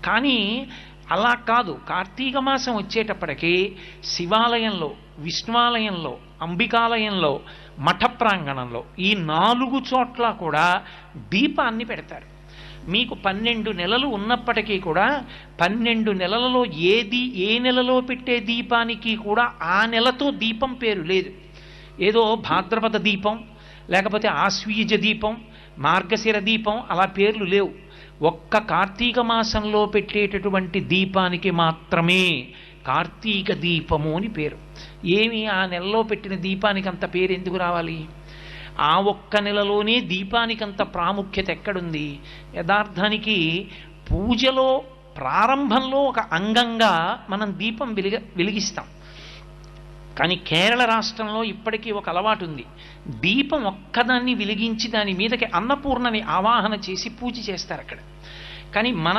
కానీ అలా కాదు. కార్తీక మాసం వచ్చేటప్పటికీ శివాలయంలో, విష్ణువాలయంలో, అంబికాలయంలో, మఠ ప్రాంగణంలో ఈ 4 చోట్ల కూడా దీపాన్ని పెడతారు. మీకు 12 నెలలు ఉన్నప్పటికీ కూడా 12 నెలలలో ఏ నెలలో పెట్టే దీపానికి కూడా ఆ నెలతో దీపం పేరు లేదు. ఏదో భాద్రపద దీపం, లేకపోతే ఆశ్వీజ దీపం, మార్గశిర దీపం అలా పేర్లు లేవు. ఒక్క కార్తీక మాసంలో పెట్టేటటువంటి దీపానికి మాత్రమే కార్తీక దీపము అని పేరు. ఏమి ఆ నెలలో పెట్టిన దీపానికి అంత పేరు ఎందుకు రావాలి? ఆ ఒక్క నెలలోనే దీపానికంత ప్రాముఖ్యత ఎక్కడుంది? యథార్థానికి పూజలో ప్రారంభంలో ఒక అంగంగా మనం దీపం వెలిగిస్తాం. కానీ కేరళ రాష్ట్రంలో ఇప్పటికీ ఒక అలవాటు ఉంది. దీపం ఒక్కదాన్ని వెలిగించి దాని మీదకి అన్నపూర్ణని ఆవాహన చేసి పూజ చేస్తారు అక్కడ. కానీ మన